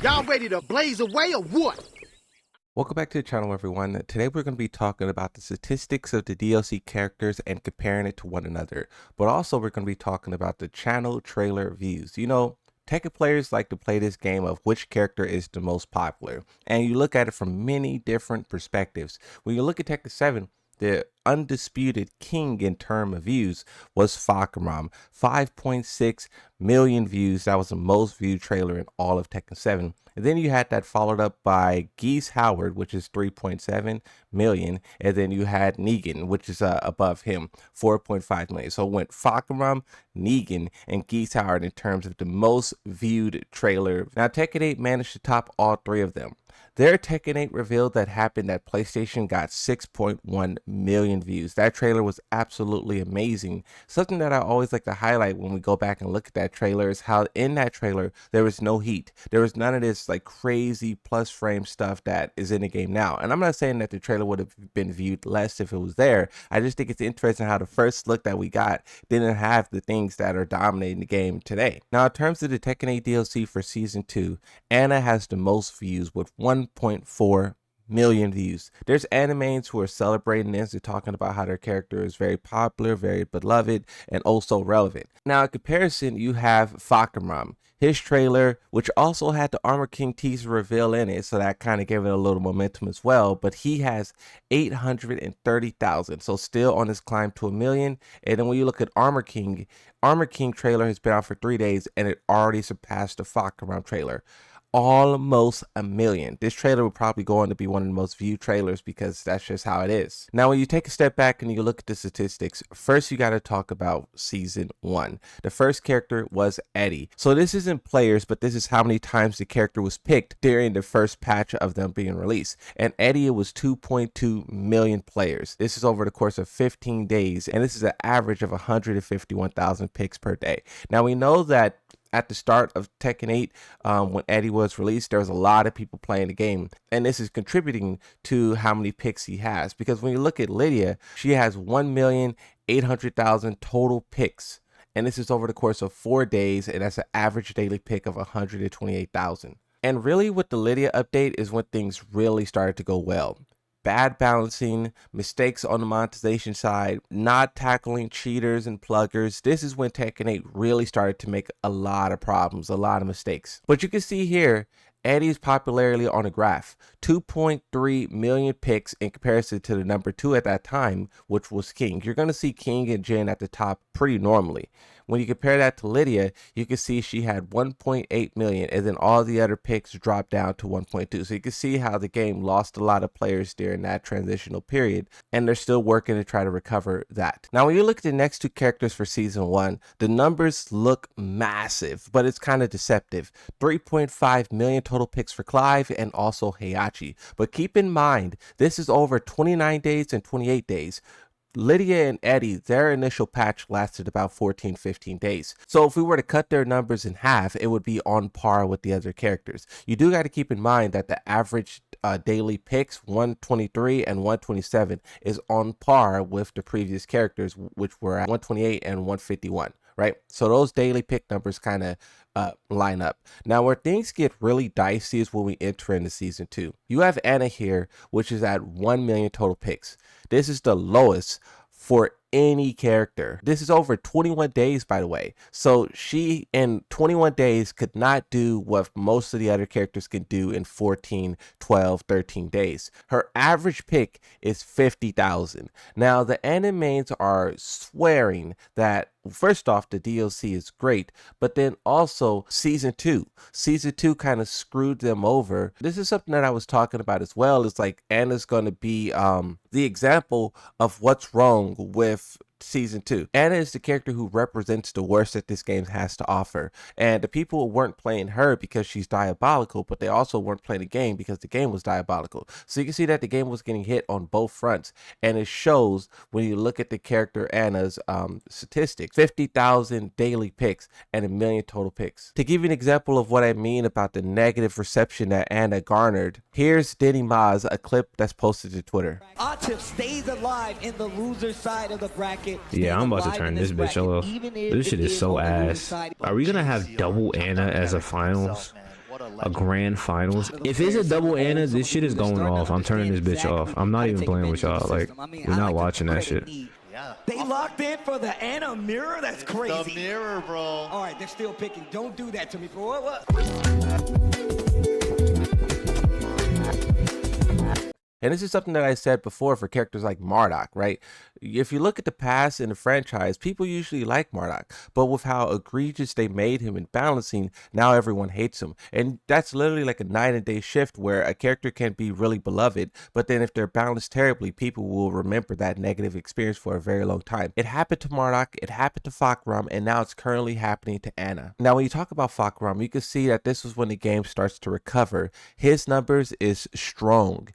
Y'all ready to blaze away or what? Welcome back to the channel, everyone. Today we're going to be talking about the statistics of the DLC characters and comparing it to one another. But also we're going to be talking about the channel trailer views. You know, Tekken players like to play this game of which character is the most popular. And you look at it from many different perspectives. When you look at Tekken 7, the undisputed king in terms of views was Fahkumram. 5.6 million views. That was the most viewed trailer in all of Tekken 7. And then you had that followed up by Geese Howard, which is 3.7 million. And then you had Negan, which is above him, 4.5 million. So it went Fahkumram, Negan, and Geese Howard in terms of the most viewed trailer. Now Tekken 8 managed to top all three of them. Their Tekken 8 reveal that happened at PlayStation got 6.1 million views. That trailer was absolutely amazing. Something that I always like to highlight when we go back and look at that trailer is how in that trailer there was no heat. There was none of this like crazy plus frame stuff that is in the game now. And I'm not saying that the trailer would have been viewed less if it was there. I just think it's interesting how the first look that we got didn't have the things that are dominating the game today. Now in terms of the Tekken 8 DLC for Season 2, Anna has the most views with 1.4 million views. There's animes who are celebrating this. They're talking about how their character is very popular, very beloved, and also relevant. Now in comparison, you have Fahkumram. His trailer, which also had the Armor King teaser reveal in it, so that kind of gave it a little momentum as well, but he has 830,000, so still on his climb to 1 million. And then when you look at Armor King trailer has been out for 3 days and it already surpassed the Fahkumram trailer. Almost 1 million. This trailer will probably go on to be one of the most viewed trailers because that's just how it is. Now, when you take a step back and you look at the statistics, first you got to talk about Season 1. The first character was Eddie. So this isn't players, but this is how many times the character was picked during the first patch of them being released. And Eddie, it was 2.2 million players. This is over the course of 15 days, and this is an average of 151,000 picks per day. Now, we know that at the start of Tekken 8, when Eddie was released, there was a lot of people playing the game. And this is contributing to how many picks he has. Because when you look at Lydia, she has 1,800,000 total picks. And this is over the course of 4 days. And that's an average daily pick of 128,000. And really with the Lydia update is when things really started to go well. Bad balancing, mistakes on the monetization side, not tackling cheaters and pluggers. This is when Tekken 8 really started to make a lot of problems, a lot of mistakes. But you can see here, Eddie's popularity on a graph, 2.3 million picks in comparison to the number 2 at that time, which was King. You're going to see King and Jin at the top pretty normally. When you compare that to Lydia, you can see she had 1.8 million and then all the other picks dropped down to 1.2. So you can see how the game lost a lot of players during that transitional period, and they're still working to try to recover that. Now, when you look at the next two characters for Season 1, the numbers look massive, but it's kind of deceptive. 3.5 million total picks for Clive and also Heihachi. But keep in mind, this is over 29 days and 28 days. Lydia and Eddie, their initial patch lasted about 14-15 days. So if we were to cut their numbers in half, it would be on par with the other characters. You do got to keep in mind that the average daily picks, 123 and 127, is on par with the previous characters, which were at 128 and 151. Right? So those daily pick numbers kind of line up. Now, where things get really dicey is when we enter into Season 2. You have Anna here, which is at 1 million total picks. This is the lowest for any character. This is over 21 days, by the way. So she in 21 days could not do what most of the other characters can do in 14, 12, 13 days. Her average pick is 50,000. Now the animes are swearing that first off, the DLC is great, but then also Season 2 kind of screwed them over. This is something that I was talking about as well. It's like Anna's going to be the example of what's wrong with Season 2. Anna is the character who represents the worst that this game has to offer, and the people weren't playing her because she's diabolical, but they also weren't playing the game because the game was diabolical. So you can see that the game was getting hit on both fronts, and it shows when you look at the character Anna's statistics: 50,000 daily picks and 1 million total picks. To give you an example of what I mean about the negative reception that Anna garnered, here's Denny Maz, a clip that's posted to Twitter. Atif stays alive in the loser side of the bracket. Yeah, I'm about to turn this bitch off. This shit is so ass. Are we gonna have double Anna as a finals? a grand finals. If it's a double Anna, this shit is going off. I'm turning this bitch off. I'm not even playing with y'all. Like, we're not watching that shit. Yeah. They locked in for the Anna mirror? That's crazy. The mirror, bro. All right, they're still picking. Don't do that to me, bro. What? And this is something that I said before for characters like Marduk, right? If you look at the past in the franchise, people usually like Marduk, but with how egregious they made him in balancing, now everyone hates him. And that's literally like a night and day shift where a character can be really beloved, but then if they're balanced terribly, people will remember that negative experience for a very long time. It happened to Marduk, it happened to Fahkumram, and now it's currently happening to Anna. Now, when you talk about Fahkumram, you can see that this is when the game starts to recover. His numbers is strong.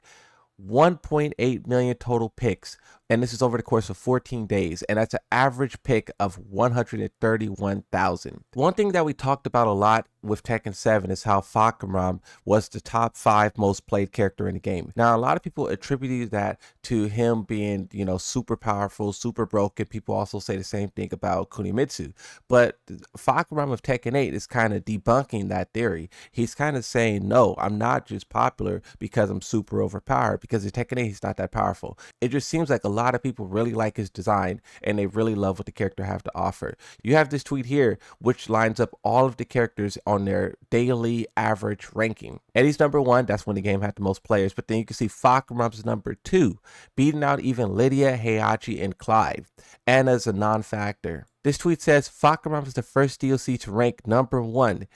1.8 million total picks, and this is over the course of 14 days, and that's an average pick of 131,000. One thing that we talked about a lot with Tekken 7 is how Fahkumram was the top 5 most played character in the game. Now, a lot of people attributed that to him being, you know, super powerful, super broken. People also say the same thing about Kunimitsu, but Fahkumram of Tekken 8 is kind of debunking that theory. He's kind of saying, no, I'm not just popular because I'm super overpowered, because in Tekken 8 he's not that powerful. It just seems like a lot of people really like his design and they really love what the character have to offer. You have this tweet here which lines up all of the characters on their daily average ranking. Eddie's number 1, that's when the game had the most players, but then you can see Fahkumram's number 2, beating out even Lydia, Heihachi, and Clive. Anna's a non-factor. This tweet says Fahkumram is the first DLC to rank number 1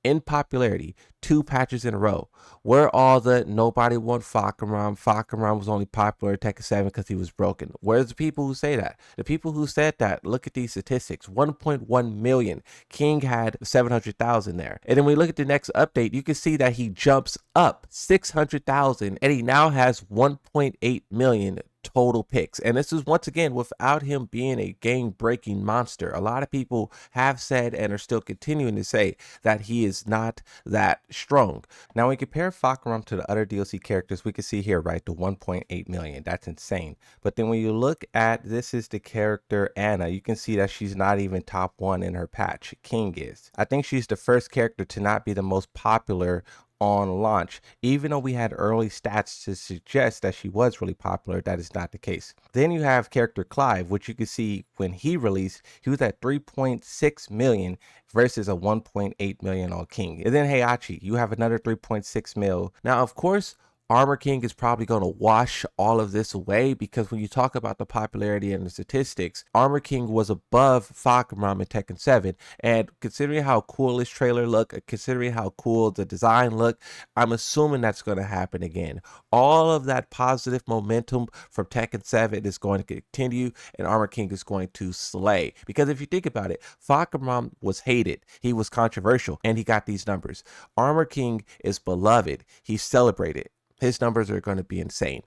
in popularity 2 patches in a row. Where all the nobody want Fahkumram, Fahkumram was only popular in Tekken 7 because he was broken? Where's the people who say that? The people who said that, look at these statistics. 1.1 million. King had 700,000 there. And then when we look at the next update, you can see that he jumps up 600,000 and he now has 1.8 million total picks. And this is once again without him being a game breaking monster. A lot of people have said and are still continuing to say that he is not that strong. Now, when we compare Fahkumram to the other DLC characters, we can see here, right, the 1.8 million. That's insane. But then when you look at, this is the character Anna, you can see that she's not even top 1 in her patch. King is. I think she's the first character to not be the most popular on launch, even though we had early stats to suggest that she was really popular. That is not the case. Then you have character Clive, which you can see when he released, he was at 3.6 million versus a 1.8 million on King. And then Heihachi, you have another 3.6 mil. Now, of course, Armor King is probably going to wash all of this away, because when you talk about the popularity and the statistics, Armor King was above Fahkumram in Tekken 7. And considering how cool this trailer looked, considering how cool the design looked, I'm assuming that's going to happen again. All of that positive momentum from Tekken 7 is going to continue, and Armor King is going to slay. Because if you think about it, Fahkumram was hated, he was controversial, and he got these numbers. Armor King is beloved, he's celebrated. His numbers are going to be insane.